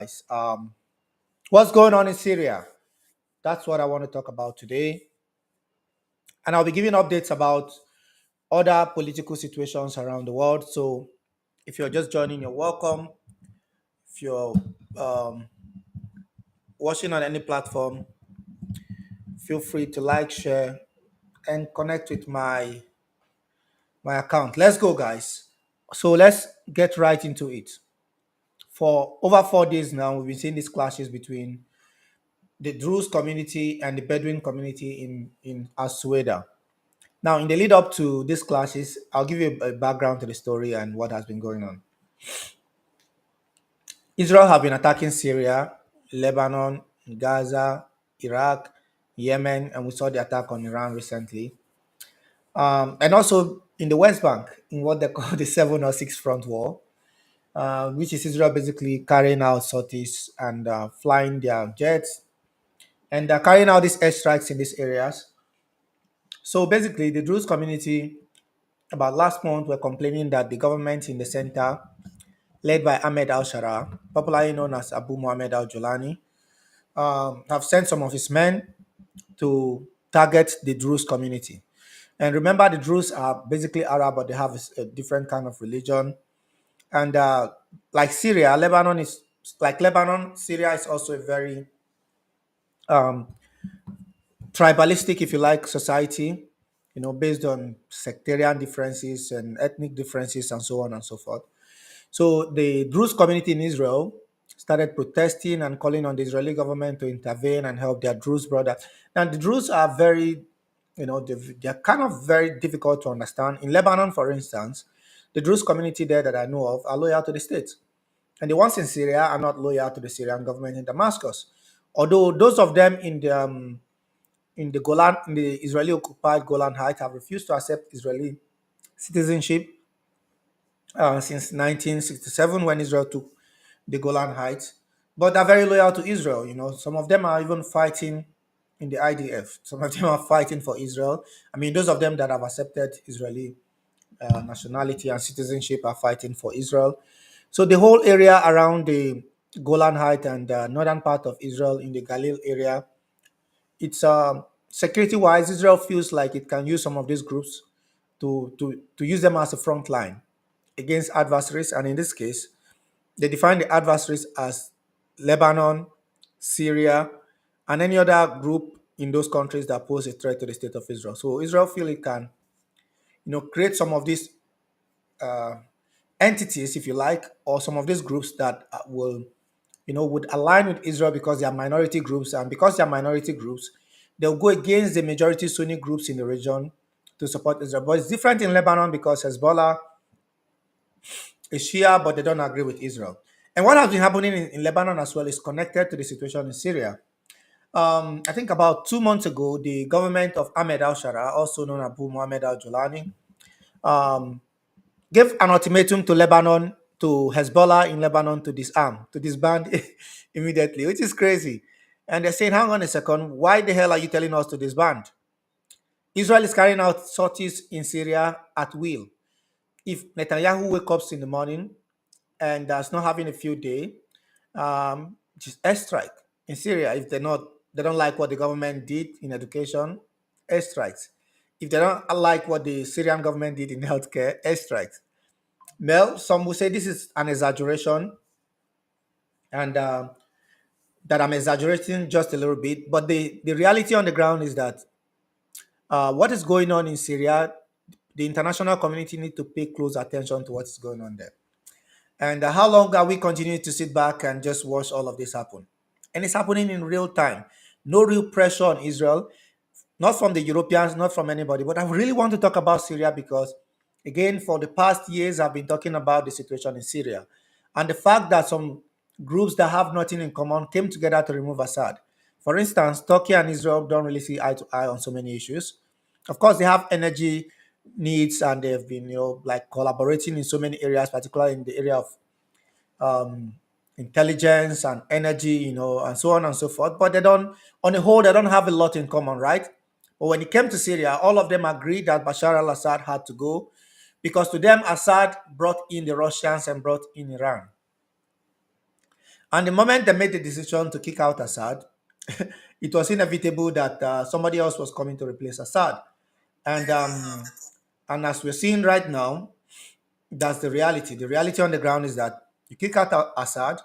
Guys, what's going on in Syria? That's what I want to talk about today. And I'll be giving updates about other political situations around the world. So if you're just joining, you're welcome. If you're um, watching on any platform, feel free to like, share, and connect with my account. Let's go, guys. So let's get right into it. For over 4 days now, we've been seeing these clashes between the Druze community and the Bedouin community in Suwayda. Now, in the lead up to these clashes, I'll give you a background to the story and what has been going on. Israel have been attacking Syria, Lebanon, Gaza, Iraq, Yemen, and we saw the attack on Iran recently. And also in the West Bank, in what they call the 7 or 6 front war, which is Israel basically carrying out sorties and flying their jets and they're carrying out these airstrikes in these areas. So basically, the Druze community about last month were complaining that the government in the center, led by Ahmed al Shara, popularly known as Abu Muhammad al Julani, have sent some of his men to target the Druze community. And remember, the Druze are basically Arab, but they have a different kind of religion. And like Syria, Lebanon, Syria is also a very um, tribalistic, if you like, society, based on sectarian differences and ethnic differences and so on and so forth. So the Druze community in Israel started protesting and calling on the Israeli government to intervene and help their Druze brothers. Now the Druze are very, they're kind of very difficult to understand. In Lebanon, for instance, the Druze community there that I know of are loyal to the state. And the ones in Syria are not loyal to the Syrian government in Damascus. Although those of them in the Israeli occupied Golan Heights have refused to accept Israeli citizenship since 1967 when Israel took the Golan Heights. But they're very loyal to Israel. Some of them are even fighting in the IDF. Some of them are fighting for Israel. I mean, those of them that have accepted Israeli nationality and citizenship are fighting for Israel. So the whole area around the Golan Heights and the northern part of Israel in the Galil area, it's security wise, Israel feels like it can use some of these groups to use them as a front line against adversaries. And in this case, they define the adversaries as Lebanon, Syria, and any other group in those countries that pose a threat to the state of Israel. So Israel feel it can, create some of these uh, entities, if you like, or some of these groups that would align with Israel because they are minority groups, and because they are minority groups, they'll go against the majority Sunni groups in the region to support Israel. But it's different in Lebanon because Hezbollah is Shia, but they don't agree with Israel. And what has been happening in Lebanon as well is connected to the situation in Syria. I think about 2 months ago, the government of Ahmed al Shara, also known as Abu Muhammad al Julani, um, gave an ultimatum to Lebanon, to Hezbollah in Lebanon to disarm, to disband immediately, which is crazy. And they're saying, hang on a second, why the hell are you telling us to disband? Israel is carrying out sorties in Syria at will. If Netanyahu wakes up in the morning and does not having a field day, just airstrike in Syria. If they don't like what the government did in education, airstrikes. If they don't like what the Syrian government did in healthcare, airstrikes. Well, some will say this is an exaggeration and that I'm exaggerating just a little bit. But the reality on the ground is that what is going on in Syria, the international community need to pay close attention to what's going on there. And how long are we continuing to sit back and just watch all of this happen? And it's happening in real time. No real pressure on Israel, not from the Europeans, not from anybody. But I really want to talk about Syria because, again, for the past years, I've been talking about the situation in Syria and the fact that some groups that have nothing in common came together to remove Assad. For instance, Turkey and Israel don't really see eye to eye on so many issues. Of course, they have energy needs and they've been, like collaborating in so many areas, particularly in the area of um, intelligence and energy, and so on and so forth. But on the whole, they don't have a lot in common, right? But when it came to Syria, all of them agreed that Bashar al-Assad had to go because to them, Assad brought in the Russians and brought in Iran. And the moment they made the decision to kick out Assad, it was inevitable that somebody else was coming to replace Assad. And and as we're seeing right now, that's the reality. The reality on the ground is that you kick out Assad,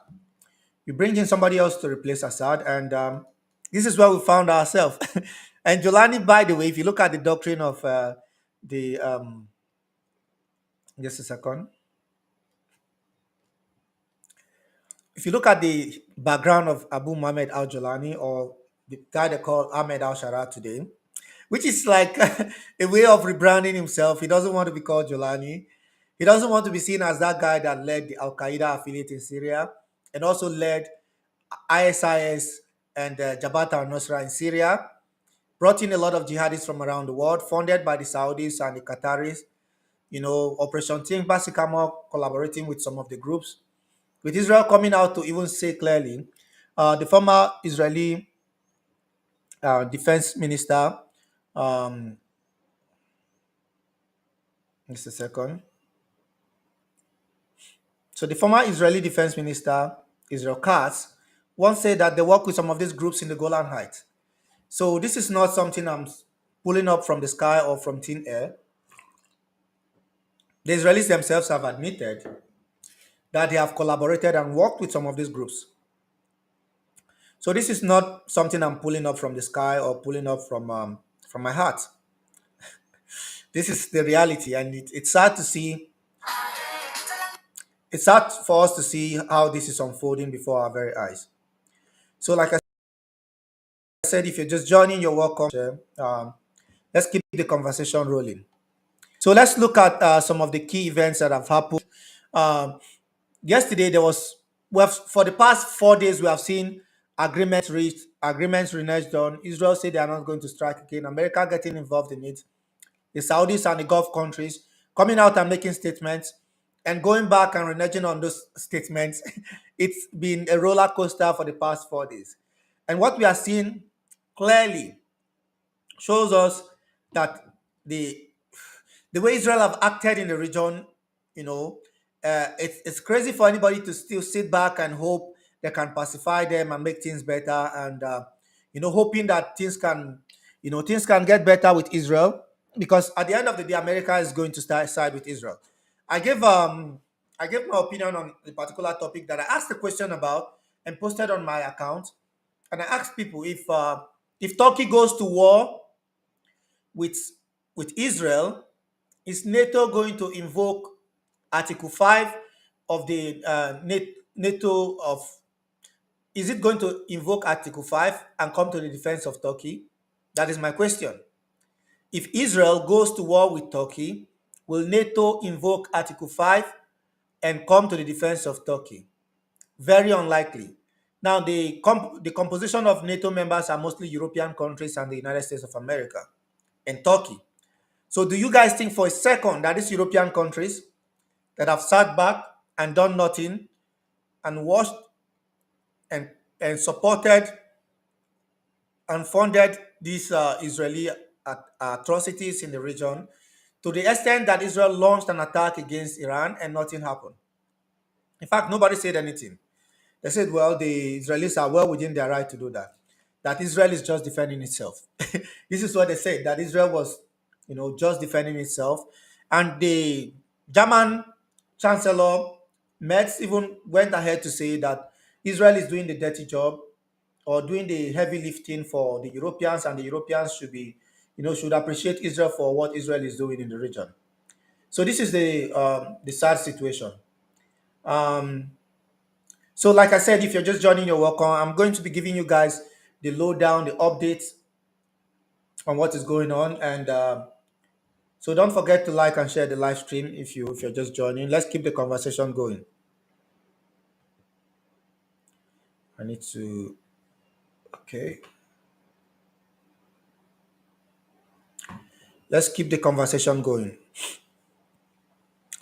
you bring in somebody else to replace Assad, and this is where we found ourselves. And Jolani, by the way, if you look at the doctrine of the just a second, if you look at the background of Abu Muhammad al Jolani, or the guy they call Ahmed al Shara today, which is like a way of rebranding himself. He doesn't want to be called Jolani. He doesn't want to be seen as that guy that led the Al Qaeda affiliate in Syria and also led ISIS and Jabhat al Nusra in Syria, brought in a lot of jihadists from around the world, funded by the Saudis and the Qataris. Operation Team Basikamo collaborating with some of the groups, with Israel coming out to even say clearly, the former Israeli defense minister, um, just a second. So the former Israeli defense minister, Israel Katz, once said that they work with some of these groups in the Golan Heights. So this is not something I'm pulling up from the sky or from thin air. The Israelis themselves have admitted that they have collaborated and worked with some of these groups. So this is not something I'm pulling up from the sky or pulling up from my heart. This is the reality, and it's sad to see. It's sad for us to see how this is unfolding before our very eyes. So, like I said, if you're just joining, you're welcome. Let's keep the conversation rolling. So let's look at some of the key events that have happened. Um, Yesterday, there was, well, for the past 4 days, we have seen agreements reached, agreements reneged on. Israel said they are not going to strike again. America getting involved in it. The Saudis and the Gulf countries coming out and making statements and going back and reneging on those statements. It's been a roller coaster for the past 4 days. And what we are seeing clearly shows us that the the way Israel have acted in the region, you know, it's crazy for anybody to still sit back and hope they can pacify them and make things better, and hoping that things can get better with Israel, because at the end of the day, America is going to start side with Israel. I gave um I gave my opinion on the particular topic that I asked a question about and posted on my account, and I asked people if Turkey goes to war with Israel, is NATO going to invoke Article 5 of the NATO of? Is it going to invoke Article 5 and come to the defense of Turkey? That is my question. If Israel goes to war with Turkey, will NATO invoke Article 5 and come to the defense of Turkey? Very unlikely. Now, the composition of NATO members are mostly European countries and the United States of America and Turkey. So do you guys think for a second that these European countries that have sat back and done nothing and watched and supported and funded these Israeli atrocities in the region, to the extent that Israel launched an attack against Iran and nothing happened? In fact, nobody said anything. They said, well, the Israelis are well within their right to do that. That Israel is just defending itself. This is what they said, that Israel was, just defending itself. And the German Chancellor Merz even went ahead to say that Israel is doing the dirty job or doing the heavy lifting for the Europeans, and the Europeans should appreciate Israel for what Israel is doing in the region. So this is the sad situation. Um, so, like I said, if you're just joining, you're welcome. I'm going to be giving you guys the lowdown, the updates on what is going on, and so don't forget to like and share the live stream if you're just joining. Let's keep the conversation going. I need to. Okay. Let's keep the conversation going.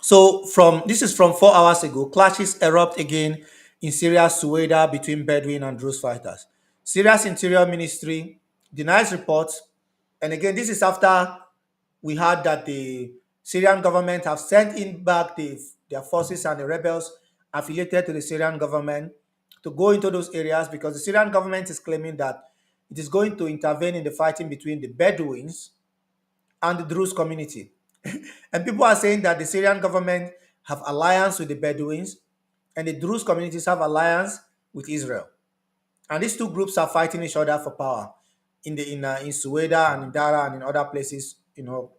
So this is from 4 hours ago. Clashes erupt again in Syria's Suwayda between Bedouin and Druze fighters. Syria's Interior Ministry denies reports, and again, this is after we heard that the Syrian government have sent in back their forces and the rebels affiliated to the Syrian government to go into those areas because the Syrian government is claiming that it is going to intervene in the fighting between the Bedouins and the Druze community. And people are saying that the Syrian government have alliance with the Bedouins and the Druze communities have alliance with Israel. And these two groups are fighting each other for power in Suwayda and in Dara and in other places,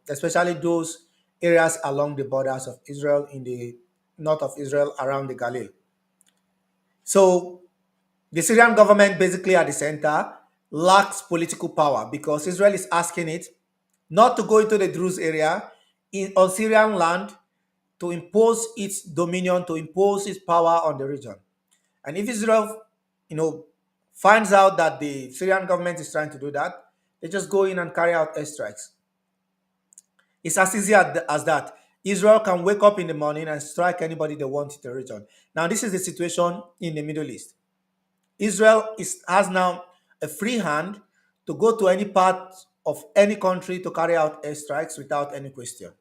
especially those areas along the borders of Israel in the north of Israel around the Galilee. So the Syrian government, basically at the center, lacks political power because Israel is asking it not to go into the Druze area on Syrian land to impose its dominion, to impose its power on the region. And if Israel, you know, finds out that the Syrian government is trying to do that, they just go in and carry out airstrikes. It's as easy as that. Israel can wake up in the morning and strike anybody they want in the region. Now, this is the situation in the Middle East. Israel has now a free hand to go to any part of any country to carry out airstrikes without any question.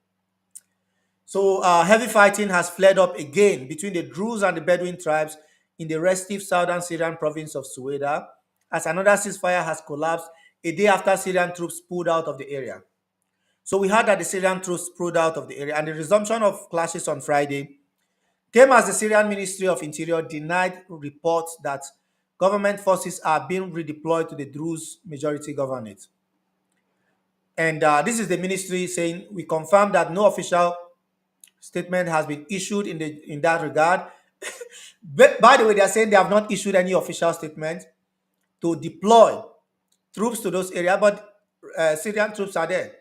So heavy fighting has flared up again between the Druze and the Bedouin tribes in the restive southern Syrian province of Suwayda, as another ceasefire has collapsed a day after Syrian troops pulled out of the area. So we heard that the Syrian troops pulled out of the area, and the resumption of clashes on Friday came as the Syrian Ministry of Interior denied reports that government forces are being redeployed to the Druze majority governorate. And this is the ministry saying, we confirm that no official statement has been issued in that regard. But by the way, they are saying they have not issued any official statement to deploy troops to those areas, but Syrian troops are there.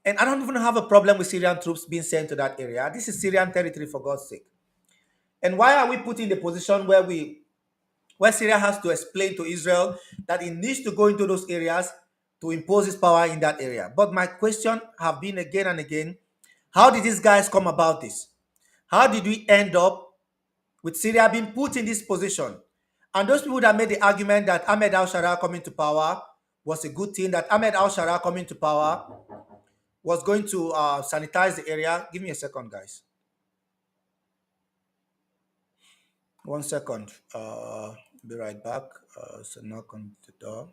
And I don't even have a problem with Syrian troops being sent to that area. This is Syrian territory, for God's sake. And why are we put in the position where Syria has to explain to Israel that it needs to go into those areas to impose its power in that area? But my question have been again and again, how did these guys come about this? How did we end up with Syria being put in this position? And those people that made the argument that Ahmed al-Sharia coming to power was a good thing, that Ahmed al-Sharia coming to power was going to sanitize the area. Give me a second, guys. 1 second. Be right back. So knock on the door.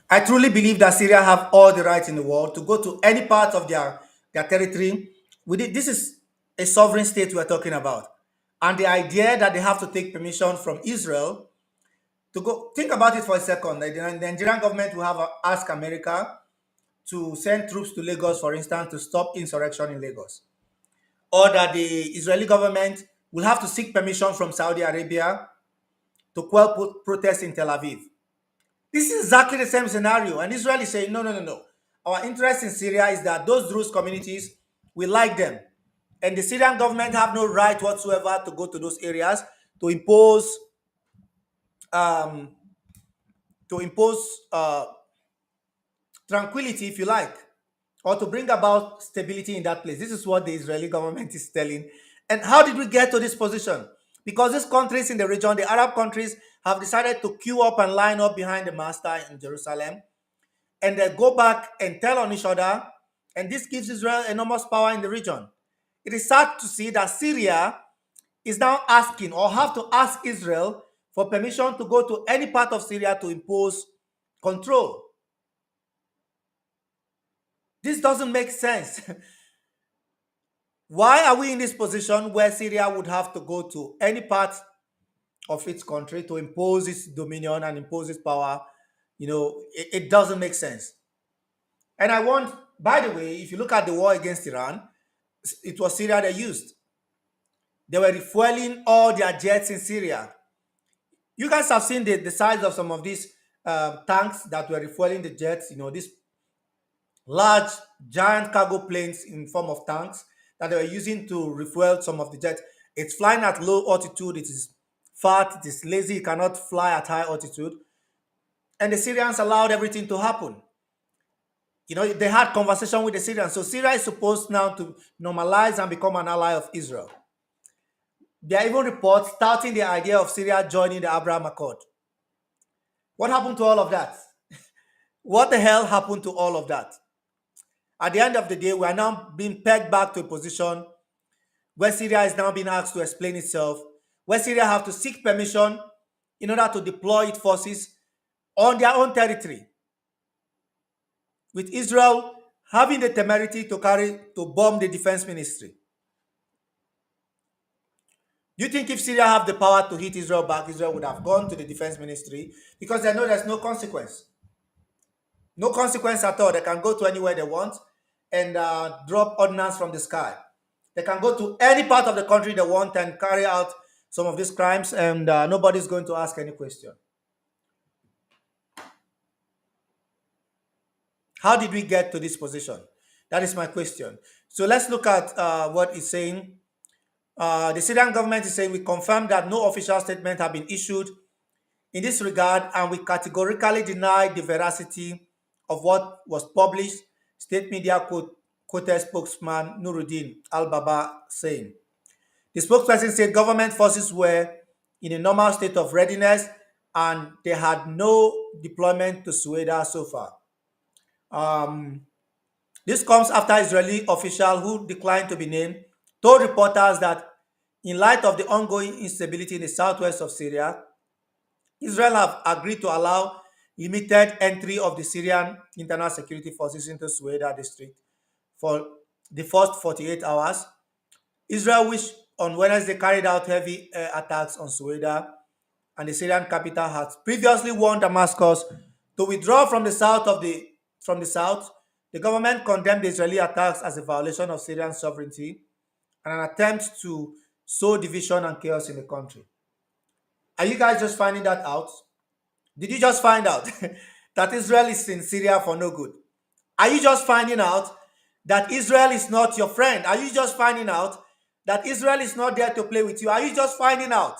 I truly believe that Syria have all the right in the world to go to any part of their territory. This is a sovereign state we're talking about. And the idea that they have to take permission from Israel to go, think about it for a second. The Nigerian government will have asked America to send troops to Lagos, for instance, to stop insurrection in Lagos. Or that the Israeli government will have to seek permission from Saudi Arabia to quell protests in Tel Aviv. This is exactly the same scenario. And Israel is saying, no, no, no, no. Our interest in Syria is that those Druze communities, we like them. And the Syrian government have no right whatsoever to go to those areas to impose um, to impose tranquility, if you like, or to bring about stability in that place. This is what the Israeli government is telling. And how did we get to this position? Because these countries in the region, the Arab countries, have decided to queue up and line up behind the master in Jerusalem, and they go back and tell on each other, and this gives Israel enormous power in the region. It is sad to see that Syria is now asking or have to ask Israel for permission to go to any part of Syria to impose control. This doesn't make sense. Why are we in this position where Syria would have to go to any part of its country to impose its dominion and impose its power? It doesn't make sense. And I want, by the way, if you look at the war against Iran, it was Syria they used. They were refueling all their jets in Syria. You guys have seen the size of some of these tanks that were refueling the jets. These large, giant cargo planes in form of tanks that they were using to refuel some of the jets. It's flying at low altitude. It is fat. It is lazy. It cannot fly at high altitude. And the Syrians allowed everything to happen. They had conversation with the Syrians. So Syria is supposed now to normalize and become an ally of Israel. There are even reports starting the idea of Syria joining the Abraham Accord. What happened to all of that? What the hell happened to all of that? At the end of the day, we are now being pegged back to a position where Syria is now being asked to explain itself, where Syria have to seek permission in order to deploy its forces on their own territory, with Israel having the temerity to bomb the defense ministry. Do you think if Syria have the power to hit Israel back, Israel would have gone to the defense ministry? Because they know there's no consequence. No consequence at all. They can go to anywhere they want and drop ordnance from the sky. They can go to any part of the country they want and carry out some of these crimes, and nobody's going to ask any question. How did we get to this position? That is my question. So let's look at what it's saying. The Syrian government is saying, we confirm that no official statement have been issued in this regard, and we categorically deny the veracity of what was published. State media quoted spokesman Nuruddin Al-Baba saying. The spokesperson said government forces were in a normal state of readiness and they had no deployment to Suwayda so far. This comes after Israeli official who declined to be named told reporters that in light of the ongoing instability in the southwest of Syria, Israel have agreed to allow limited entry of the Syrian internal security forces into Suwayda district for the first 48 hours. Israel, which on Wednesday carried out heavy air attacks on Suwayda and the Syrian capital, had previously warned Damascus to withdraw from the south. The government condemned the Israeli attacks as a violation of Syrian sovereignty and an attempt to sow division and chaos in the country. Are you guys just finding that out? Did you just find out that Israel is in Syria for no good? Are you just finding out that Israel is not your friend? Are you just finding out that Israel is not there to play with you? Are you just finding out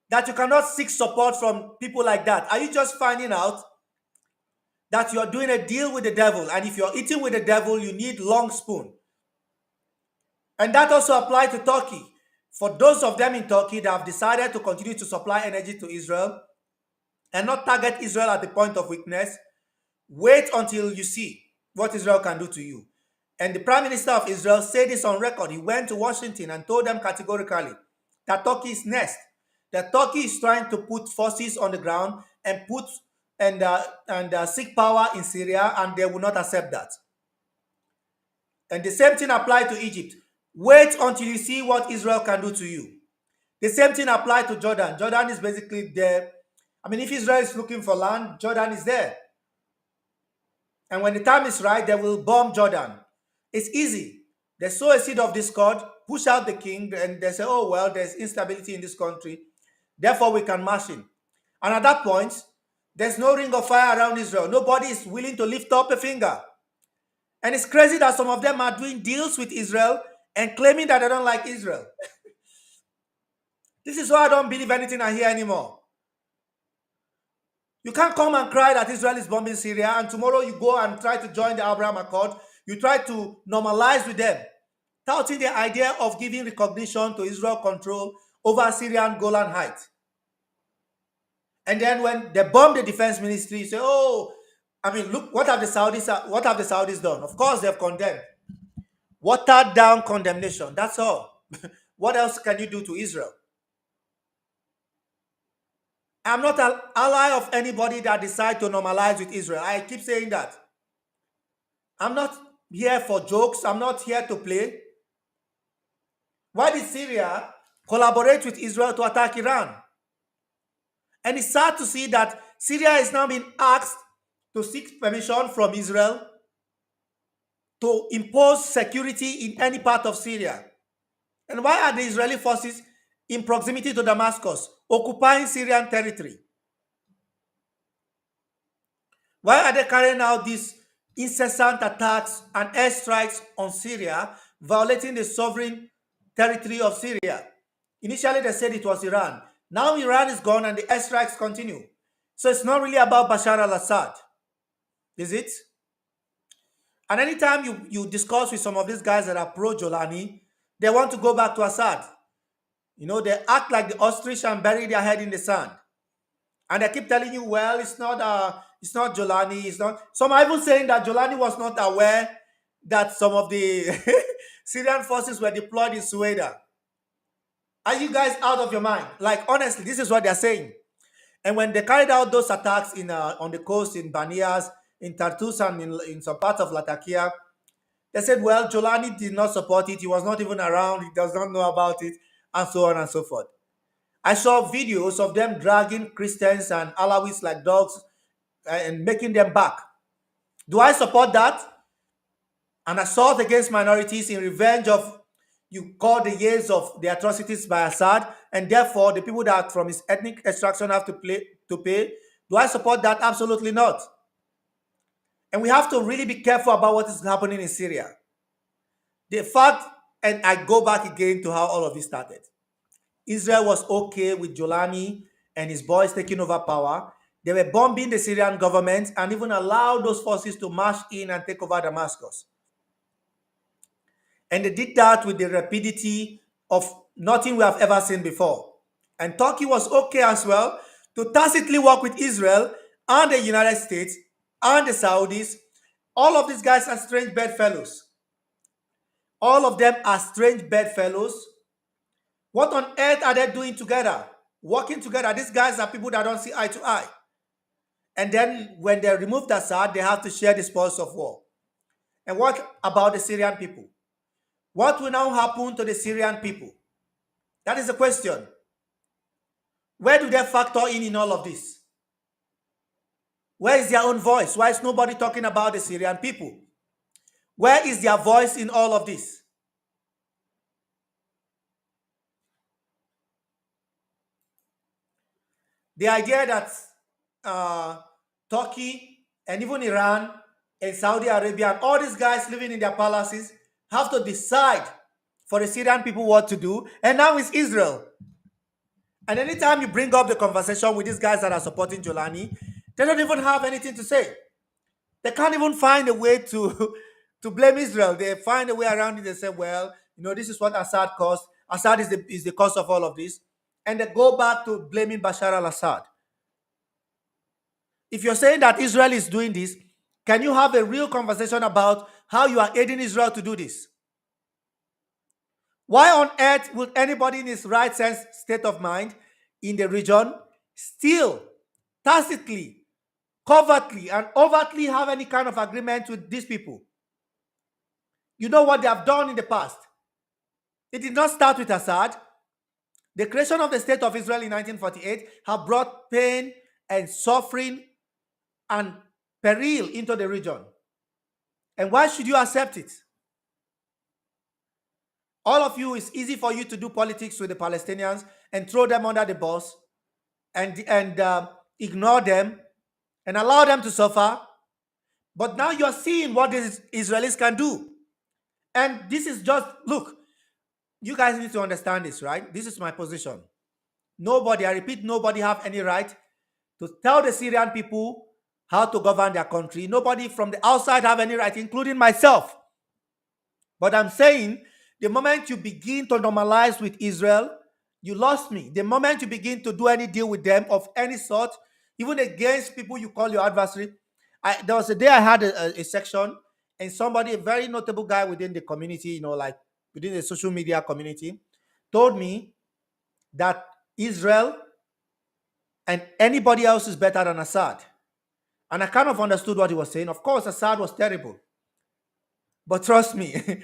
that you cannot seek support from people like that? Are you just finding out that you're doing a deal with the devil, and if you're eating with the devil, you need long spoon? And that also applies to Turkey. For those of them in Turkey that have decided to continue to supply energy to Israel and not target Israel at the point of weakness, wait until you see what Israel can do to you. And the Prime Minister of Israel said this on record. He went to Washington and told them categorically that Turkey is next. That Turkey is trying to put forces on the ground and seek power in Syria, and they will not accept that. And the same thing applied to Egypt. Wait until you see what Israel can do to you. The same thing applied to Jordan. Jordan is basically there. I mean, if Israel is looking for land, Jordan is there. And when the time is right, they will bomb Jordan. It's easy. They sow a seed of discord, push out the king, and they say, oh, well, there's instability in this country. Therefore, we can march in. And at that point, there's no ring of fire around Israel. Nobody is willing to lift up a finger. And it's crazy that some of them are doing deals with Israel and claiming that they don't like Israel. This is why I don't believe anything I hear anymore. You can't come and cry that Israel is bombing Syria, and tomorrow you go and try to join the Abraham Accord. You try to normalize with them, touting the idea of giving recognition to Israel control over Syrian Golan Heights. And then when they bomb the defense ministry, you say, oh, I mean, look, what have the Saudis done? Of course, they've condemned. Watered down condemnation. That's all. What else can you do to Israel? I'm not an ally of anybody that decides to normalize with Israel. I keep saying that. I'm not here for jokes. I'm not here to play. Why did Syria collaborate with Israel to attack Iran? And it's sad to see that Syria is now being asked to seek permission from Israel to impose security in any part of Syria. And why are the Israeli forces in proximity to Damascus, occupying Syrian territory? Why are they carrying out this incessant attacks and airstrikes on Syria, violating the sovereign territory of Syria. Initially, they said it was Iran. Now Iran is gone and the airstrikes continue. So it's not really about Bashar al-Assad, is it? And anytime you discuss with some of these guys that are pro-Jolani, they want to go back to Assad. You know, they act like the ostrich and bury their head in the sand. And they keep telling you, well, it's not Jolani, it's not. Some are even saying that Jolani was not aware that some of the Syrian forces were deployed in Suwayda. Are you guys out of your mind? Like, honestly, this is what they're saying. And when they carried out those attacks in on the coast in Banias, in Tartus, and in some parts of Latakia, they said, well, Jolani did not support it. He was not even around. He does not know about it, and so on and so forth. I saw videos of them dragging Christians and Alawis like dogs and making them back. Do I support that? An assault against minorities in revenge of, you call the years of the atrocities by Assad, and therefore the people that from his ethnic extraction have to pay. Do I support that? Absolutely not. And we have to really be careful about what is happening in Syria. The fact, and I go back again to how all of this started. Israel was okay with Jolani and his boys taking over power. They were bombing the Syrian government and even allowed those forces to march in and take over Damascus. And they did that with the rapidity of nothing we have ever seen before. And Turkey was okay as well to tacitly work with Israel and the United States and the Saudis. All of these guys are strange bedfellows. All of them are strange bedfellows. What on earth are they doing together? Working together. These guys are people that don't see eye to eye. And then when they remove Assad, they have to share the spoils of war. And what about the Syrian people? What will now happen to the Syrian people? That is the question. Where do they factor in all of this? Where is their own voice? Why is nobody talking about the Syrian people? Where is their voice in all of this? The idea that Turkey and even Iran and Saudi Arabia and all these guys living in their palaces have to decide for the Syrian people what to do, and now it's Israel. And anytime you bring up the conversation with these guys that are supporting Jolani, they don't even have anything to say. They can't even find a way to, to blame Israel. They find a way around it. They say, well, you know, this is what Assad caused. Assad is the cause of all of this. And they go back to blaming Bashar al-Assad. If you're saying that Israel is doing this, can you have a real conversation about how you are aiding Israel to do this? Why on earth would anybody in his right sense state of mind in the region still tacitly, covertly, and overtly have any kind of agreement with these people? You know what they have done in the past. It did not start with Assad. The creation of the State of Israel in 1948 have brought pain and suffering and peril into the region. And why should you accept it? All of you, it's easy for you to do politics with the Palestinians and throw them under the bus and ignore them and allow them to suffer. But now you're seeing what the Israelis can do. And this is just, look, you guys need to understand this, right? This is my position. Nobody, I repeat, nobody have any right to tell the Syrian people how to govern their country. Nobody from the outside have any right, including myself. But I'm saying, the moment you begin to normalize with Israel, you lost me. The moment you begin to do any deal with them of any sort, even against people you call your adversary. There was a day I had a section, and somebody, a very notable guy within the community, you know, like within the social media community, told me that Israel and anybody else is better than Assad. And I kind of understood what he was saying. Of course, Assad was terrible. But trust me,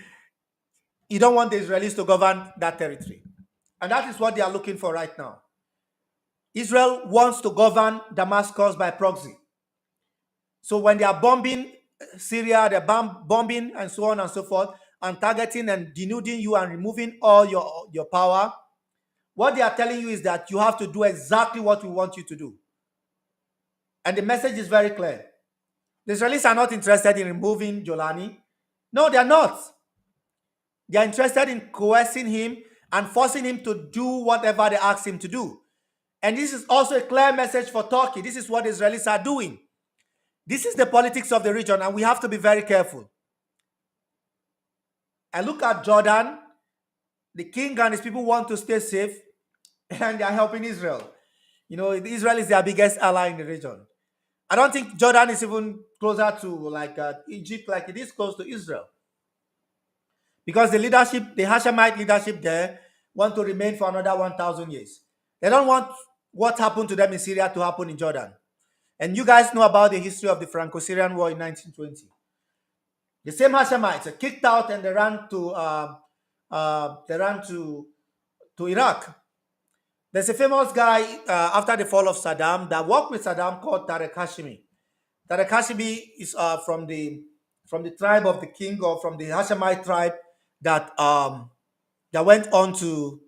you don't want the Israelis to govern that territory. And that is what they are looking for right now. Israel wants to govern Damascus by proxy. So when they are bombing Syria, they're bombing and so on and so forth, and targeting and denuding you and removing all your power, what they are telling you is that you have to do exactly what we want you to do. And the message is very clear. The Israelis are not interested in removing Jolani. No, they are not. They are interested in coercing him and forcing him to do whatever they ask him to do. And this is also a clear message for Turkey. This is what the Israelis are doing. This is the politics of the region, and we have to be very careful. I look at Jordan, the king and his people want to stay safe, and they are helping Israel. You know, Israel is their biggest ally in the region. I don't think Jordan is even closer to like Egypt, like it is close to Israel. Because the leadership, the Hashemite leadership there, want to remain for another 1,000 years. They don't want what happened to them in Syria to happen in Jordan. And you guys know about the history of the Franco-Syrian War in 1920. The same Hashemites are kicked out and they ran to Iraq. There's a famous guy after the fall of Saddam that worked with Saddam called Tariq Hashemi. Tariq Hashemi is from the tribe of the king, or from the Hashemite tribe that went on to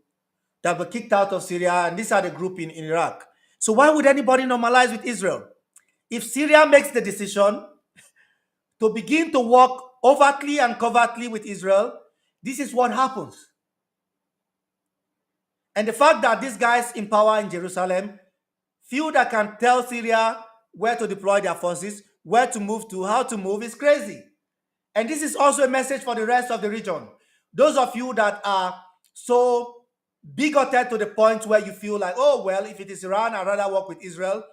that were kicked out of Syria, and these are the group in Iraq. So why would anybody normalize with Israel? If Syria makes the decision to begin to work overtly and covertly with Israel, this is what happens. And the fact that these guys in power in Jerusalem, few that can tell Syria where to deploy their forces, where to move to, how to move, is crazy. And this is also a message for the rest of the region. Those of you that are so bigoted to the point where you feel like, oh, well, if it is Iran, I'd rather work with Israel.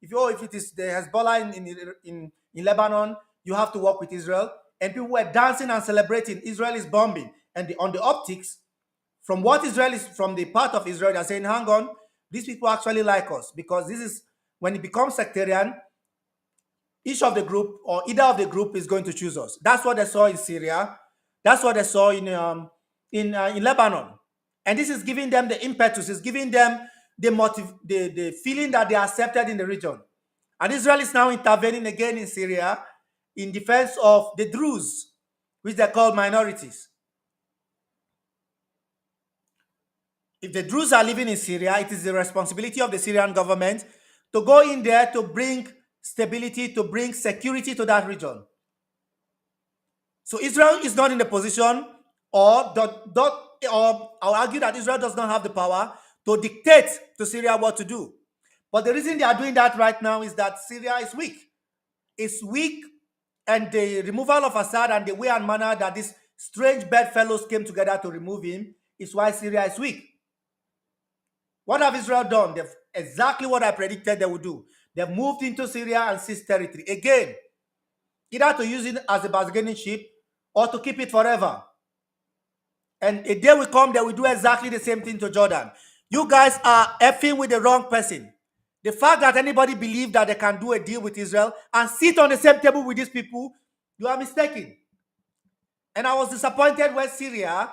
If it is the Hezbollah in Lebanon, you have to work with Israel. And people were dancing and celebrating. Israel is bombing. And on the optics, from what Israel is, from the part of Israel, they're saying, hang on, these people actually like us, because this is when it becomes sectarian, each of the group or either of the group is going to choose us. That's what they saw in Syria. That's what they saw in Lebanon. And this is giving them the impetus, is giving them the feeling that they are accepted in the region. And Israel is now intervening again in Syria in defense of the Druze, which they call minorities. If the Druze are living in Syria, it is the responsibility of the Syrian government to go in there to bring stability, to bring security to that region. So Israel is not in the position, or I'll argue that Israel does not have the power to dictate to Syria what to do. But the reason they are doing that right now is that Syria is weak. It's weak, and the removal of Assad and the way and manner that these strange bedfellows came together to remove him is why Syria is weak. What have Israel done? They've exactly what I predicted they would do. They've moved into Syria and seized territory. Again, either to use it as a bargaining chip or to keep it forever. And a day will come, they will do exactly the same thing to Jordan. You guys are effing with the wrong person. The fact that anybody believes that they can do a deal with Israel and sit on the same table with these people, you are mistaken. And I was disappointed when Syria,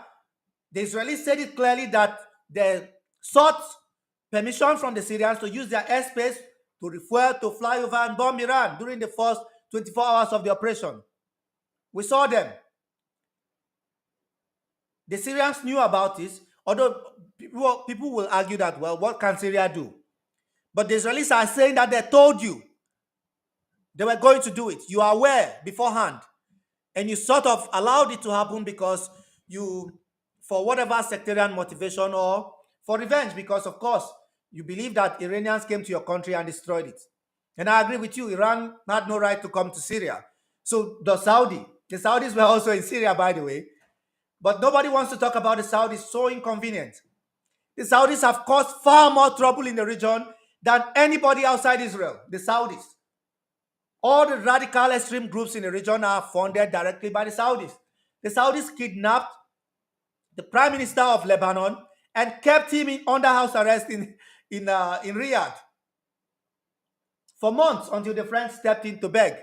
the Israelis said it clearly that they sought permission from the Syrians to use their airspace to refuel, to fly over and bomb Iran during the first 24 hours of the operation. We saw them. The Syrians knew about this, although people will argue that, well, what can Syria do? But the Israelis are saying that they told you they were going to do it. You are aware beforehand. And you sort of allowed it to happen because you, for whatever sectarian motivation or for revenge, because of course, you believe that Iranians came to your country and destroyed it. And I agree with you, Iran had no right to come to Syria. So the Saudis were also in Syria, by the way. But nobody wants to talk about the Saudis, so inconvenient. The Saudis have caused far more trouble in the region than anybody outside Israel, the Saudis. All the radical extreme groups in the region are funded directly by the Saudis. The Saudis kidnapped the Prime Minister of Lebanon and kept him under house arrest in Riyadh for months until the French stepped in to beg.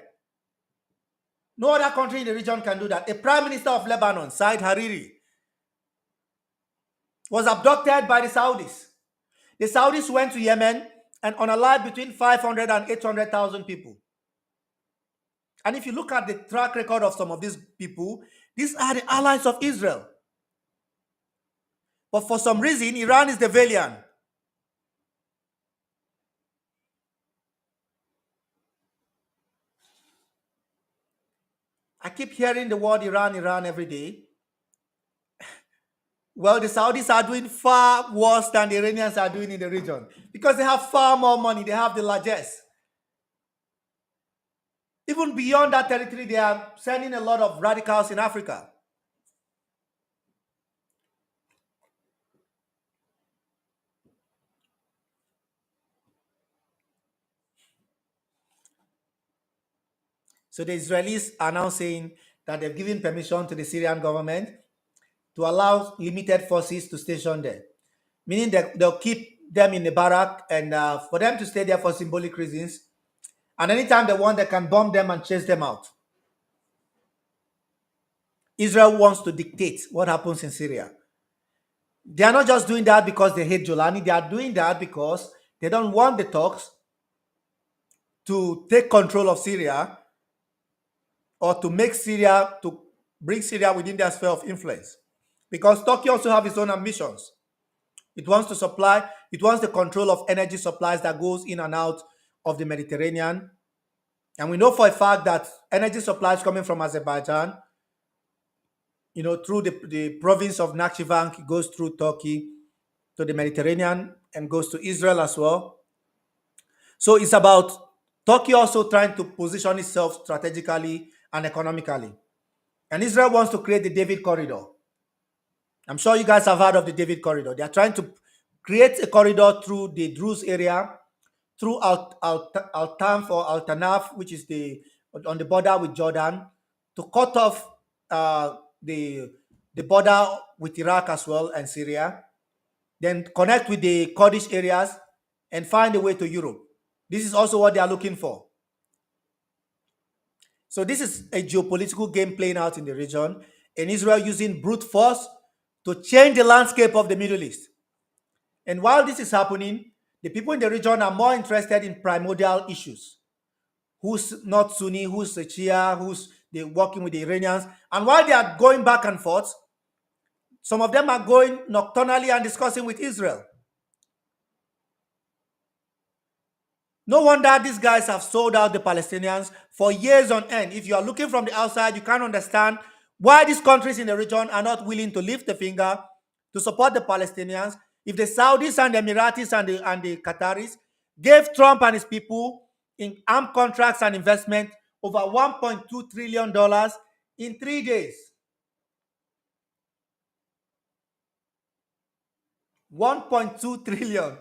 No other country in the region can do that. A Prime Minister of Lebanon, Said Hariri, was abducted by the Saudis. The Saudis went to Yemen and unalived between 500 and 800,000 people. And if you look at the track record of some of these people, these are the allies of Israel. But for some reason, Iran is the villain. I keep hearing the word Iran, Iran every day. Well, the Saudis are doing far worse than the Iranians are doing in the region because they have far more money. They have the largest. Even beyond that territory, they are sending a lot of radicals in Africa. So the Israelis are now saying that they've given permission to the Syrian government to allow limited forces to station there, meaning that they'll keep them in the barrack and for them to stay there for symbolic reasons. And anytime they want, they can bomb them and chase them out. Israel wants to dictate what happens in Syria. They are not just doing that because they hate Jolani. They are doing that because they don't want the talks to take control of Syria or to make Syria, to bring Syria within their sphere of influence. Because Turkey also have its own ambitions. It wants to supply, it wants the control of energy supplies that goes in and out of the Mediterranean. And we know for a fact that energy supplies coming from Azerbaijan, through the province of Nakhchivan, goes through Turkey to the Mediterranean and goes to Israel as well. So it's about Turkey also trying to position itself strategically and economically. And Israel wants to create the David Corridor. I'm sure you guys have heard of the David Corridor. They are trying to create a corridor through the Druze area, through Al-Tanf or Al-Tanaf, which is on the border with Jordan, to cut off the border with Iraq as well and Syria, then connect with the Kurdish areas and find a way to Europe. This is also what they are looking for. So this is a geopolitical game playing out in the region, and Israel using brute force to change the landscape of the Middle East. And while this is happening, the people in the region are more interested in primordial issues. Who's not Sunni, who's a Shia, who's they working with the Iranians. And while they are going back and forth, some of them are going nocturnally and discussing with Israel. No wonder these guys have sold out the Palestinians for years on end. If you are looking from the outside, you can't understand why these countries in the region are not willing to lift a finger to support the Palestinians. If the Saudis and the Emiratis and the Qataris gave Trump and his people in armed contracts and investment over $1.2 trillion in 3 days. 1.2 trillion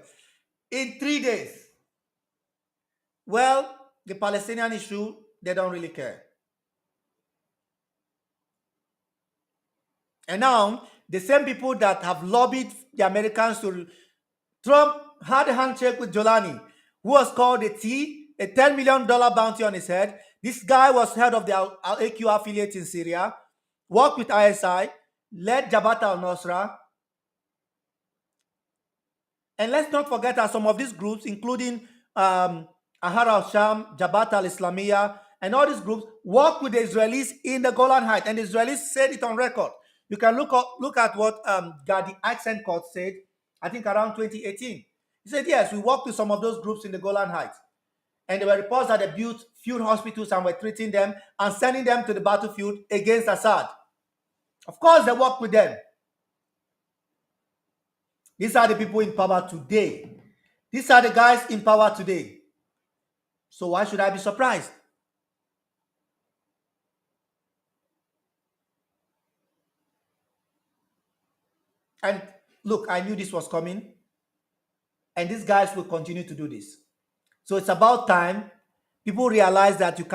in 3 days. Well, the Palestinian issue, they don't really care. And now, the same people that have lobbied the Americans to Trump had a handshake with Jolani, who was called a T, a $10 million bounty on his head. This guy was head of the Al-AQ affiliate in Syria, worked with ISI, led Jabhat al-Nusra. And let's not forget that some of these groups, including Ahrar al-Sham, Jabhat al-Islamiyah, and all these groups work with the Israelis in the Golan Heights. And the Israelis said it on record. You can look at what Gadi Eisenkot said, I think around 2018. He said, yes, we worked with some of those groups in the Golan Heights. And there were reports that they built field hospitals and were treating them and sending them to the battlefield against Assad. Of course, they worked with them. These are the people in power today. These are the guys in power today. So why should I be surprised? And look, I knew this was coming. And these guys will continue to do this. So it's about time people realize that you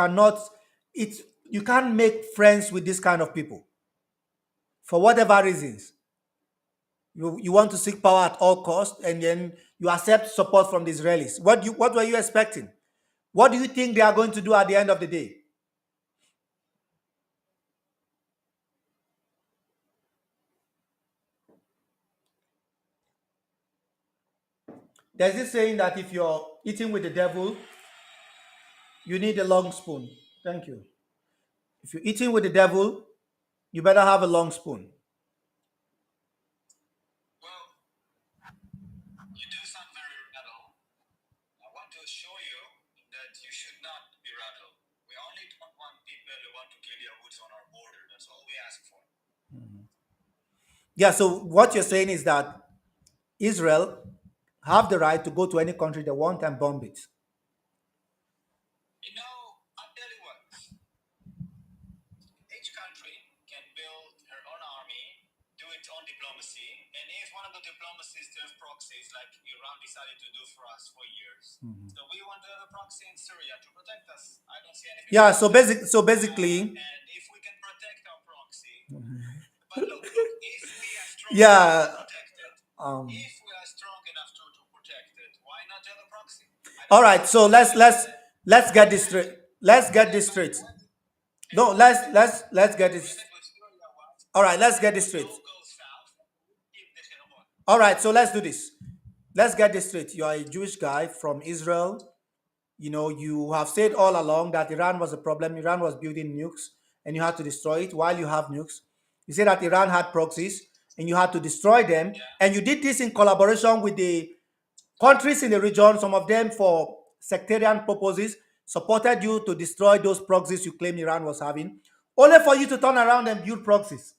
can't make friends with this kind of people for whatever reasons. You want to seek power at all costs, and then you accept support from the Israelis. What were you expecting? What do you think they are going to do at the end of the day? There's this saying that if you're eating with the devil, you need a long spoon. Thank you. If you're eating with the devil, you better have a long spoon. Yeah, so what you're saying is that Israel have the right to go to any country they want and bomb it. Yeah, so basically, yeah. Um, all right, so let's get this straight. Let's get this straight. No, let's get this. All right, let's get this straight. All right, so let's do this. Let's get this straight. You are a Jewish guy from Israel. You know, you have said all along that Iran was a problem. Iran was building nukes and you had to destroy it while you have nukes. You say that Iran had proxies and you had to destroy them. And you did this in collaboration with the countries in the region, some of them for sectarian purposes, supported you to destroy those proxies you claim Iran was having, only for you to turn around and build proxies.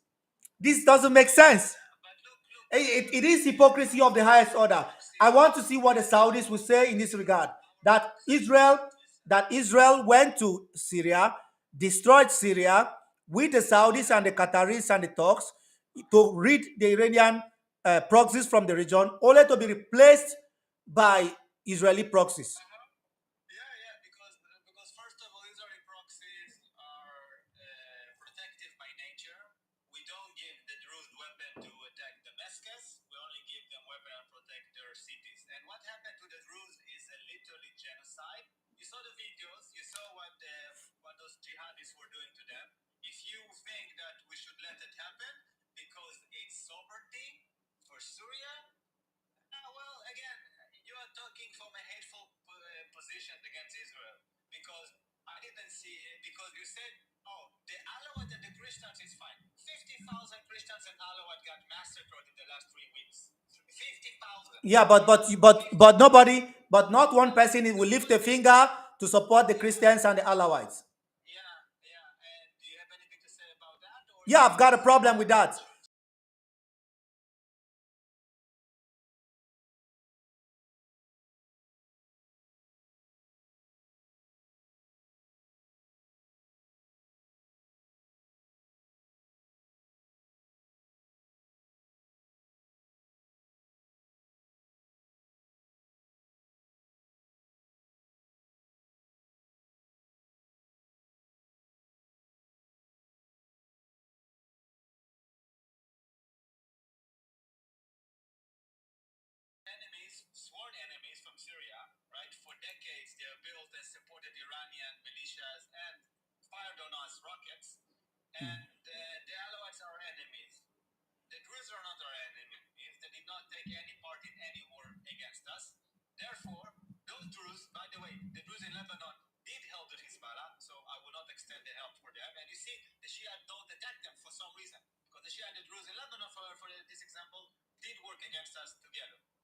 This doesn't make sense. It is hypocrisy of the highest order. I want to see what the Saudis will say in this regard. That Israel went to Syria, destroyed Syria with the Saudis and the Qataris and the Turks to rid the Iranian proxies from the region, only to be replaced by Israeli proxies. Yeah, but nobody, but not one person will lift a finger to support the Christians and the Alawites. Yeah, I've got a problem with that.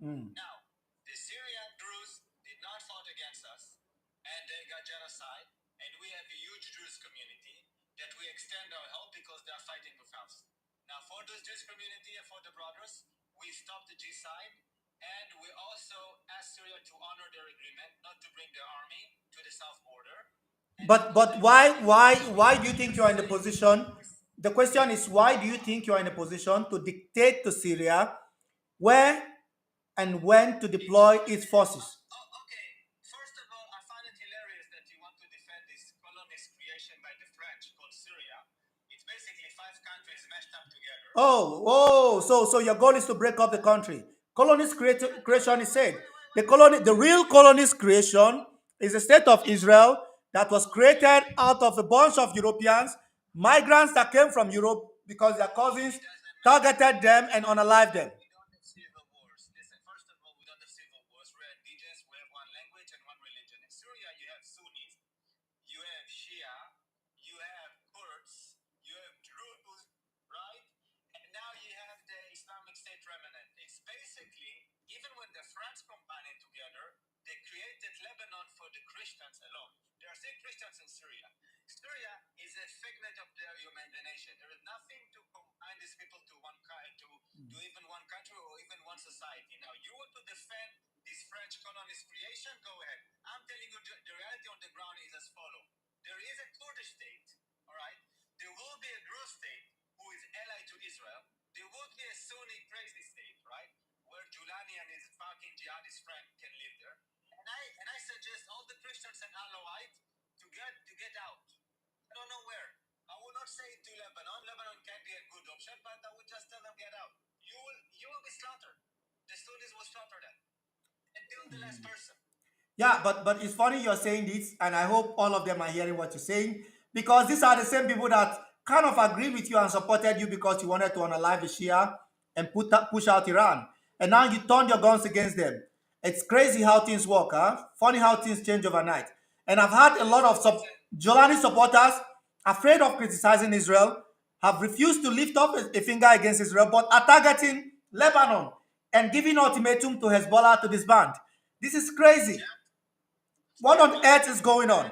Mm. But why do you think you are in the position? The question is, why do you think you are in a position to dictate to Syria where and when to deploy its forces? So your goal is to break up the country. Creation is said. The real colonist creation is the state of Israel that was created out of a bunch of Europeans, migrants that came from Europe because their cousins targeted them and unalived them. Yeah, but it's funny you're saying this, and I hope all of them are hearing what you're saying because these are the same people that kind of agreed with you and supported you because you wanted to unalive the Shia and push out Iran, and now you turned your guns against them. It's crazy how things work, huh? Funny how things change overnight. And I've had a lot of Jolani supporters afraid of criticizing Israel have refused to lift up a finger against Israel, but are targeting Lebanon and giving ultimatum to Hezbollah to disband. This is crazy. What on earth is going on?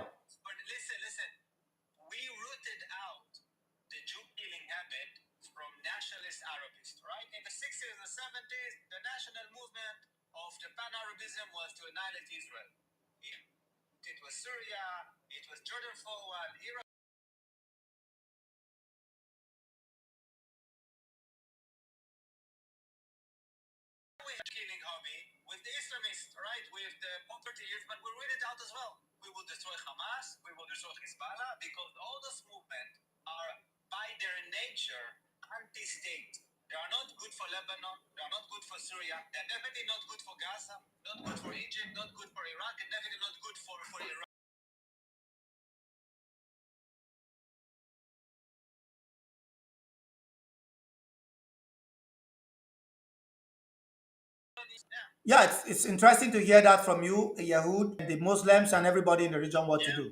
Yeah, it's interesting to hear that from you, Yahud, and the Muslims and everybody in the region what to do.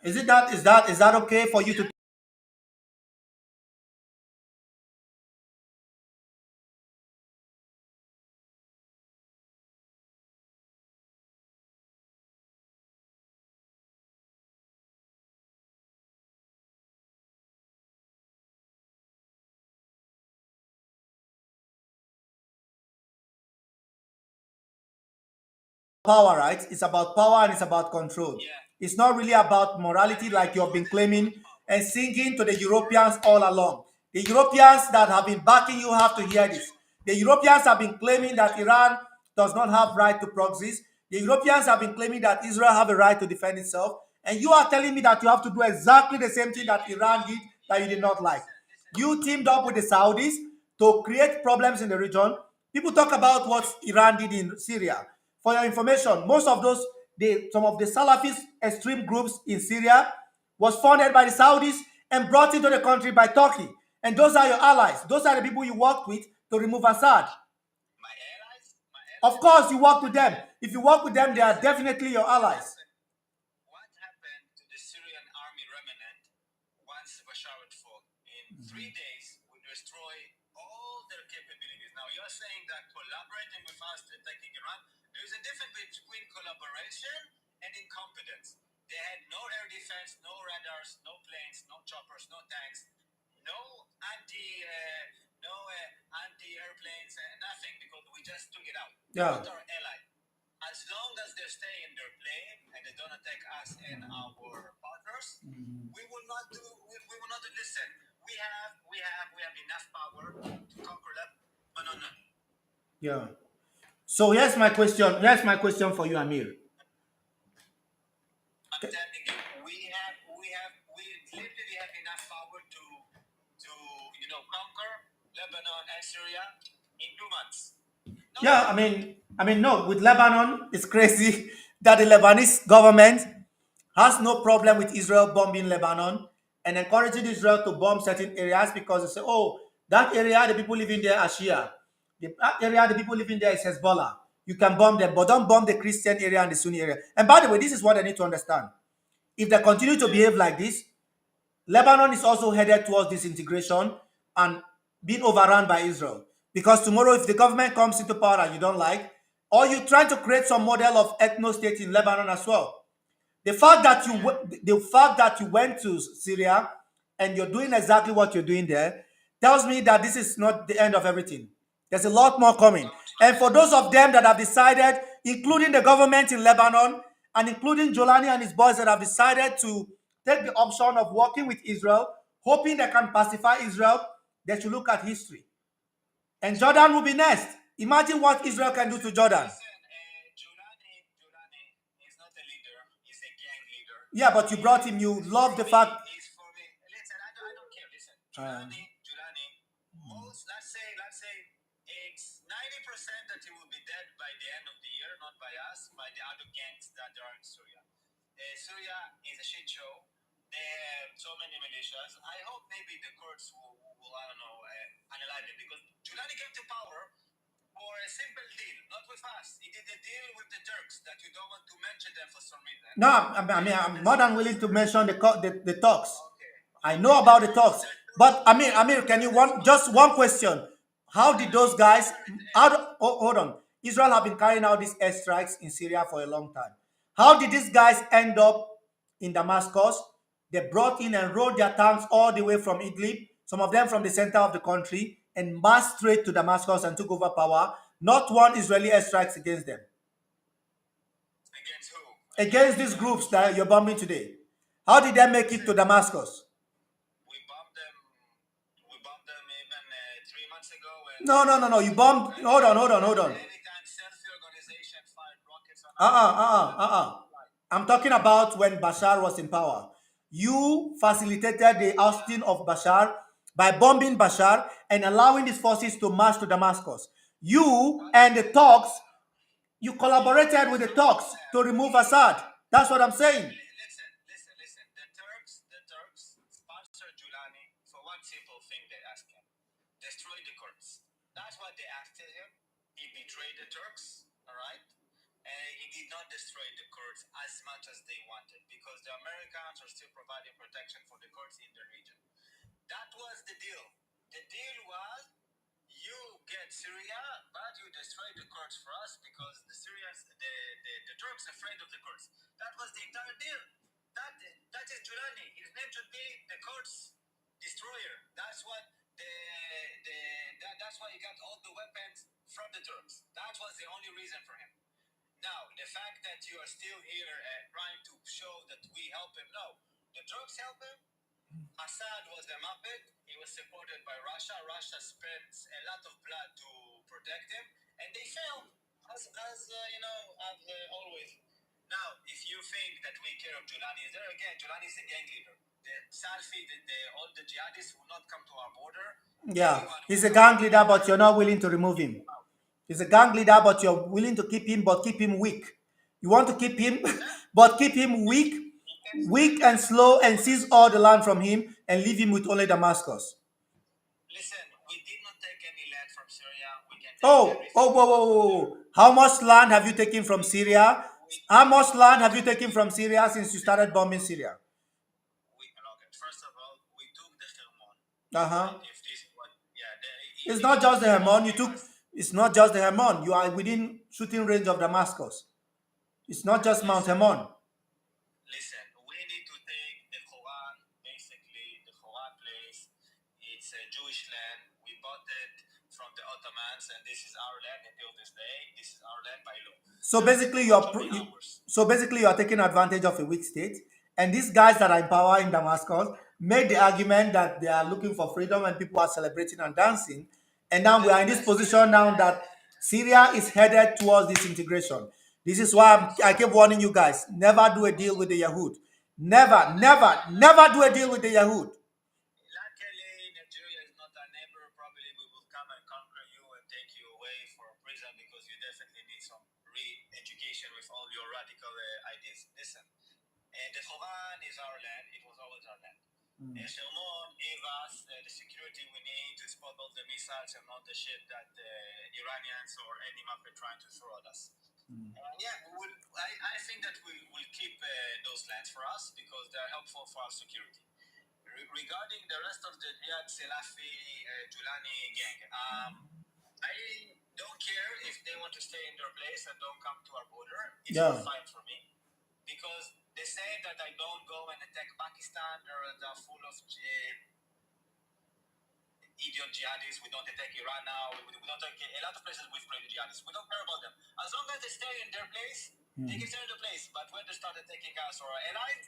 Is that okay for you to power, right? It's about power and it's about control. It's not really about morality like you've been claiming and singing to the Europeans all along. The Europeans that have been backing you have to hear this. The Europeans have been claiming that Iran does not have right to proxies. The Europeans have been claiming that Israel have a right to defend itself. And you are telling me that you have to do exactly the same thing that Iran did that you did not like. You teamed up with the Saudis to create problems in the region. People talk about what Iran did in Syria. For your information, some of the Salafist extreme groups in Syria was funded by the Saudis and brought into the country by Turkey. And those are your allies. Those are the people you worked with to remove Assad. Of course, you work with them. If you work with them, they are definitely your allies. Yeah. Yeah. So here's my question. Here's my question for you, Amir. Yeah, no. With Lebanon, it's crazy that the Lebanese government has no problem with Israel bombing Lebanon and encouraging Israel to bomb certain areas because they say, oh, that area, the people living there are Shia. That area, the people living there is Hezbollah. You can bomb them, but don't bomb the Christian area and the Sunni area. And by the way, this is what I need to understand. If they continue to behave like this, Lebanon is also headed towards disintegration and being overrun by Israel. Because tomorrow, if the government comes into power and you don't like, or you're trying to create some model of ethno state in Lebanon as well. The fact that you went to Syria and you're doing exactly what you're doing there tells me that this is not the end of everything. There's a lot more coming. And for those of them that have decided, including the government in Lebanon and including Jolani and his boys that have decided to take the option of working with Israel, hoping they can pacify Israel, they should look at history. And Jordan will be next. Imagine what Israel can do to Jordan. Yeah, but you brought him. You love the fact. No, I'm more than willing to mention the talks. I know about the talks, but Amir, can you just one question? How did those guys? Hold on. Israel have been carrying out these airstrikes in Syria for a long time. How did these guys end up in Damascus? They brought in and rode their tanks all the way from Idlib, some of them from the center of the country, and marched straight to Damascus and took over power. Not one Israeli airstrikes against them. Against these groups that you're bombing today. How did they make it to Damascus? No. You bombed. Hold on. I'm talking about when Bashar was in power. You facilitated the ousting of Bashar by bombing Bashar and allowing his forces to march to Damascus. You and the Turks, you collaborated with the Turks to remove Assad. That's what I'm saying. Yeah, he's a gang leader, but you're not willing to remove him. He's a gang leader, but you're willing to keep him, but keep him weak. You want to keep him, but keep him weak and slow, and seize all the land from him and leave him with only Damascus. Whoa. How much land have you taken from Syria? How much land have you taken from Syria since you started bombing Syria? It's not just the Hermon. It's not just the Hermon. You are within shooting range of Damascus. It's not just Mount Hermon. So basically, you are taking advantage of a weak state, and these guys that are in power in Damascus made the argument that they are looking for freedom, and people are celebrating and dancing. And now we are in this position now that Syria is headed towards disintegration. This is why I keep warning you guys: never do a deal with the Yahud. Never do a deal with the Yahud. Yeah. idiot jihadis. We don't attack Iran now. We don't attack a lot of places with crazy jihadis. We don't care about them. As long as they stay in their place, they can stay in their place. But when they start attacking us or allies,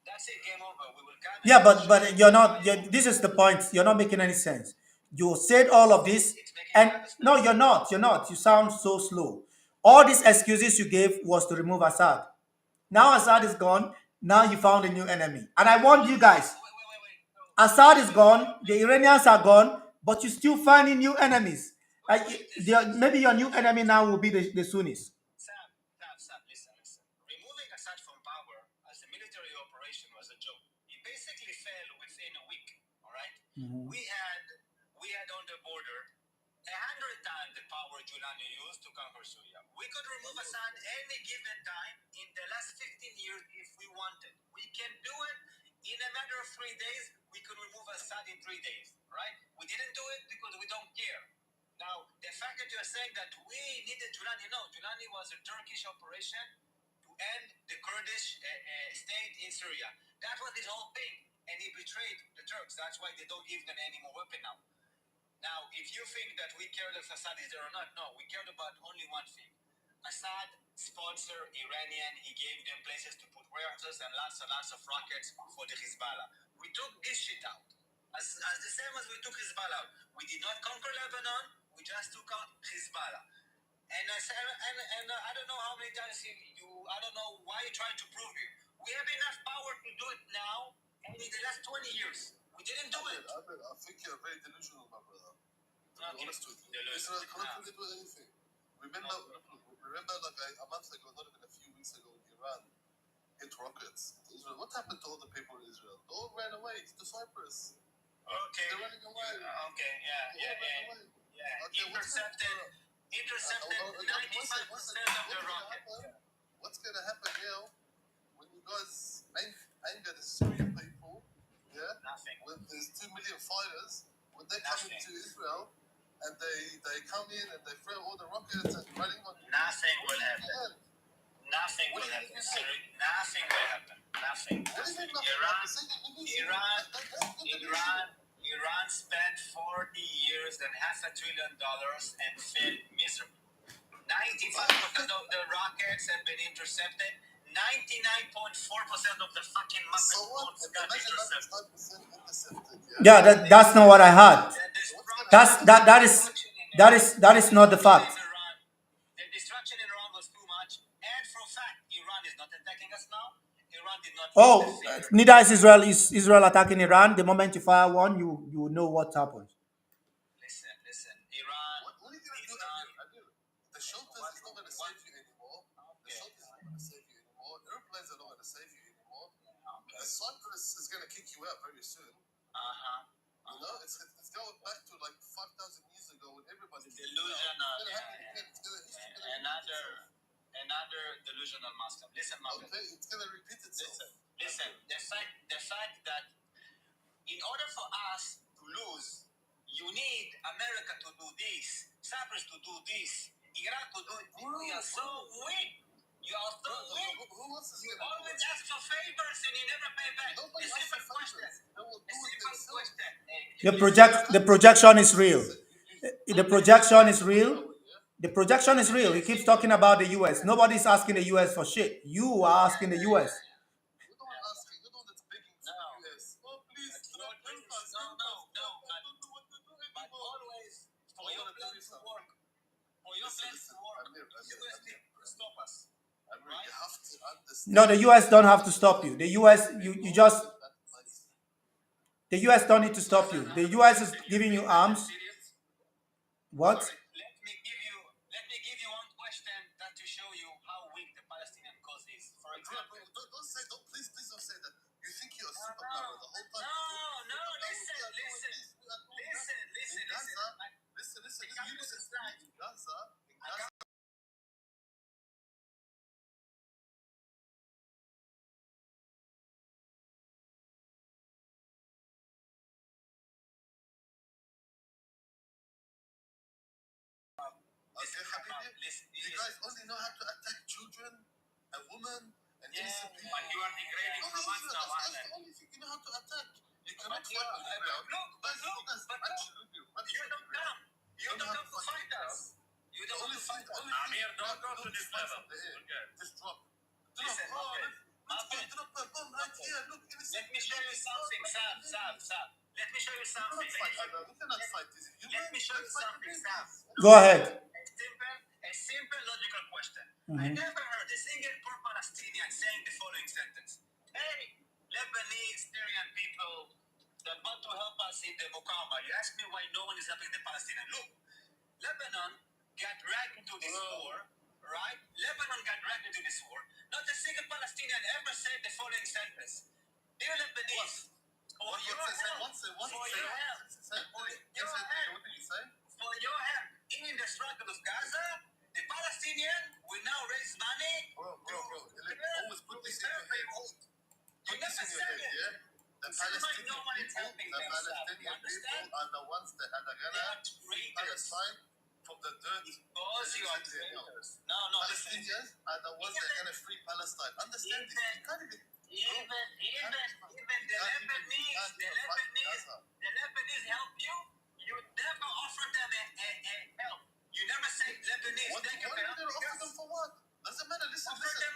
that's it. Game over. We will come. Yeah, but you're not. This is the point. You're not making any sense. You said all of this, and no, you're not. You're not. You sound so slow. All these excuses you gave was to remove Assad. Now Assad is gone. Now you found a new enemy, and I warned you guys. Assad is gone. The Iranians are gone, but you're still finding new enemies. Maybe your new enemy now will be the Sunnis. Sam, listen. Removing Assad from power as a military operation was a joke. It basically fell within a week. All right. We had on the border 100 times the power Giuliani used to conquer Syria. We could remove Assad any given time in the last 15 years if we wanted. We can do it in a matter of 3 days. We could remove Assad in 3 days, right? We didn't do it because we don't care. Now, the fact that you're saying that we needed Giuliani, no, Giuliani was a Turkish operation to end the Kurdish state in Syria. That was his whole thing. And he betrayed the Turks. That's why they don't give them any more weapon now. Now, if you think that we cared if Assad is there or not, no, we cared about only one thing. Assad sponsored Iranian. He gave them places to put warehouses and lots of rockets for the Hezbollah. We took this shit out. As the same as we took Hezbollah out. We did not conquer Lebanon. We just took out Hezbollah. And I don't know how many times I don't know why you trying to prove it. We have enough power to do it now, and in the last 20 years, we didn't do it. I think you're very delusional, my brother. To be honest with you. Delusional. Israel cannot really do anything. Remember like a month ago, not even a few weeks ago, Iran hit rockets into Israel. What happened to all the people in Israel? They all ran away to Cyprus. Okay. They're running away. Okay, yeah. Okay, Intercepted 95% of the rocket. What's going to happen now when you guys anger the Syrian people? Yeah? Nothing. When there's 2 million fighters, when they come into Israel and they come in and they throw all the rockets and running on. Nothing will happen. Nothing will happen. Nothing will happen. Nothing. Iran spent 40 years and $500 billion and failed miserably. 95% of the rockets have been intercepted. 99.4% of the fucking Muslim boats got intercepted. Yeah, that's not what I heard. That is not the fact. The destruction in Iran was too much, and for a fact, Iran is not attacking us now. Iran did not. Neither is Israel. Is Israel attacking Iran? The moment you fire one, you know what happens. Listen. Iran. What are you going to do? The shelters is not going to save you anymore. The shelters are not going to save you anymore. Airplanes are not going to save you anymore. Cyprus is going to kick you out very soon. You know, it's going back to like 5,000 years ago when everybody delusional. Another delusional Muslim. Listen, Muslim. Okay, it's going to repeat itself. Listen. The fact that in order for us to lose, you need America to do this, Cyprus to do this, Iraq to do it. We are so weak. You are so weak. Who else is You always ask for favors and you never pay back. Nobody A simple asks for question. favors. They will do it themselves. The projection is real. The projection is real. The projection is real. He keeps talking about the U.S. Nobody's asking the U.S. for shit. You are asking the U.S. You're the one asking. You're the one that's begging for the US. Oh, please, stop doing this. No. Don't do what you do But anymore. always, for your plan to work, US need to stop us. You have to understand. No, the U.S. don't have to stop you. The U.S. The U.S. don't need to stop you. The U.S. is giving you arms. What? Let me give you one question that to show you how weak the Palestinian cause is. For example, Please don't say that. You think you're a superpower the whole time. No, listen. Listen. In Gaza, you guys only know how to attack children and women and innocent people. But you are degrading from us now, That's the only thing you know how to attack. You cannot fight with Israel. Look, That's absolutely to this fight level. from the air. Okay. Just drop. Listen, Let's drop a bomb right here. Look, let me show you something, Sam. Let me show you something. We cannot fight this. Let me show you something, Sam. Go ahead. A simple logical question. I never heard a single poor Palestinian saying the following sentence. Hey, Lebanese, Syrian people that want to help us in the Mukawama. You ask me why no one is helping the Palestinians. Look, Lebanon got dragged into this war, right? Lebanon got dragged into this war. Not a single Palestinian ever said the following sentence. Dear Lebanese, for your help, for your help in the struggle of Gaza, the Palestinian will now raise money. Bro, always put this in your head. You never said it. Yeah? The Palestinian people are the ones that are gonna Palestine from the dirt. Because you are traitors. No, Palestinians are the ones that are gonna free Palestine. Understand this? You can't even. Even the Lebanese help you. You never offer them a help. You never say Lebanese. What Thank you are for you gonna offer them for what? Doesn't matter. Listen. Offer them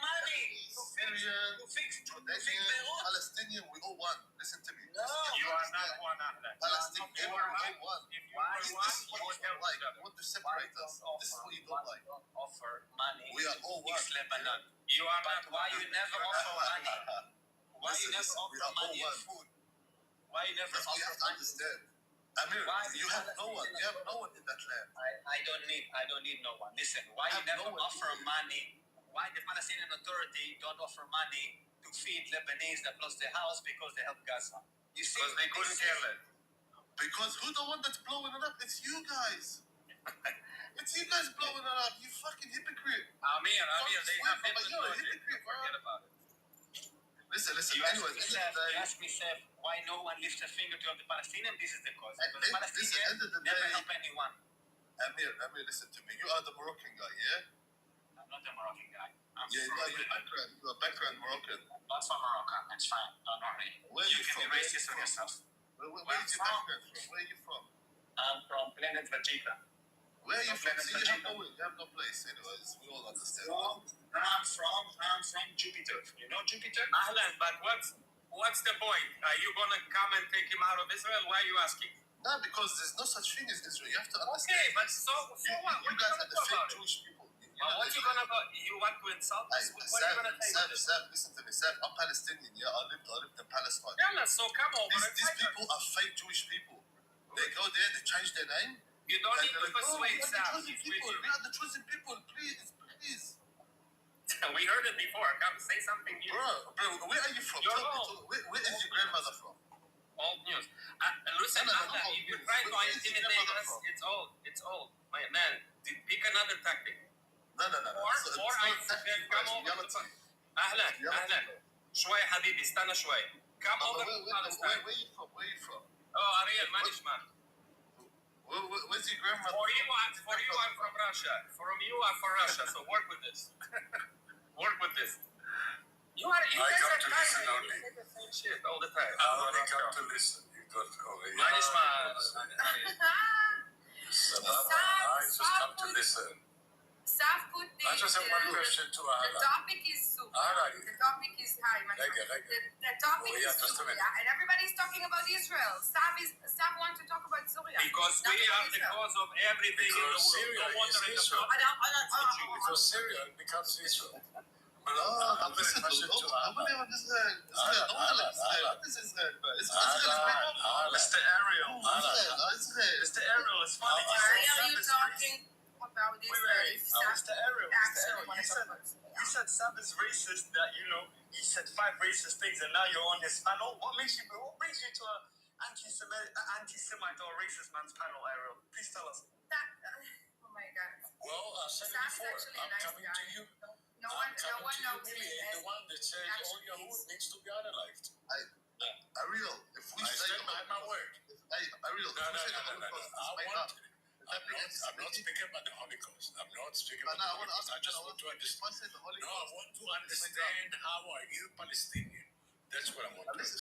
money. Syrian, To fix Jordanian, Beirut. Palestinian, we all one. Listen to me. No. You are not one, Ahmed. Palestinian, we all one. If you are This one, is what you don't like. You want to separate us. This is what you don't like. Offer money. We are all one. Fix Lebanon. You are not. Why you never offer money? Why you never offer money and food? Why you never That's what you offer have to money? understand. Amir, you have no one. You have no one in that land. I don't need no one. Listen, why you never offer money? Why the Palestinian Authority don't offer money to feed Lebanese that lost their house because they helped Gaza? You see, because they couldn't care less. Because who's the one that's blowing it up? It's you guys. It's you guys blowing it up. You fucking hypocrite. Amir, they have You're a hypocrite, bro. Forget about it. Listen. You Anyways, ask me, Seth, why no one lifts a finger to help the Palestinian? This is the cause. At Because the the Palestinians end of the never day, help anyone. Amir, listen to me. You are the Moroccan guy, yeah? I'm not a Moroccan guy. I'm Yeah, from you're background Moroccan. Not from Morocco. That's fine. Don't worry. Where You you can be from? racist on yourself. Where is your background from? Where are you from? I'm from Planet Vegeta. Where are you from? Planet See, you Vegeta. have no place. Anyways, we all understand. I'm from Jupiter. You know Jupiter? Ahlan, but what's the point? Are you gonna come and take him out of Israel? Why are you asking? No, because there's no such thing as Israel. You have to Okay, understand. but so what? You What guys are are you the gonna do fake about it? Jewish people. What you gonna do? You want to insult us? What are you gonna say with this? Sam, listen to me. Sam, I'm Palestinian. Yeah, I lived in Palestine. Yeah, so come over and These fight us. people are fake Jewish people. They go there, they change their name. You don't and need they're to like, persuade we are Sam. the chosen He's people. with We are the chosen people. Please. We heard it before. Come say something new. Bro, where are you from? You're Tell me, old. where is your grandmother from? Old news. Listen, No, Ahlan, old if you news. try to Where is your intimidate grandmother us, from? it's old. My man, pick another tactic. No. Or I suggest come over to أهلا شوي حبيبي استنى شوي. Come over to Palestine. Where you from? Oh, Ariel, ما نسمع. Where's your grandmother? For you, I'm from Russia. From you, I'm from Russia. So work with this. Work with this. You guys are trying to say the same shit all the time. I only come to listen. You don't go. ما نسمع. I just come to listen. Saf put I just have one question to the Ahlan. topic is soup. Ahlan. The topic is hi, my Like friend. it. The topic Oh, yeah, is just a Syria, minute. and everybody's talking about Israel. Saf wants to talk about Syria. Because we are the cause of everything in the Because world. Syria No wonder is in the Israel. world. Because Syria becomes Israel. But I'm very question to Ahlan. What is Israel? What is Israel? Mr. Ariel. Israel. Mr. Ariel, it's funny. Why are you talking about Israel? If Saf Mr. Ariel, actually wants to talk about you said Sam is racist. That he said 5 racist things, and now you're on this panel. What brings you to an anti-Semite or racist man's panel, Ariel? Please tell us. oh my God. Well, I said it Saf is before. actually a I'm nice coming guy. to you. No I'm one coming to knows you, him really, as the one that says all actually Yahud is. needs to be analyzed. Ariel, if we I say stand by my word. Ariel, No. if we say the I Holocaust is made want. up, I'm not speaking about the Holocaust. I'm not speaking but about now I the want to Holocaust. ask I just want to if understand. I say the No, I Holocaust want to understand how are you Palestinian. That's what I want to Listen,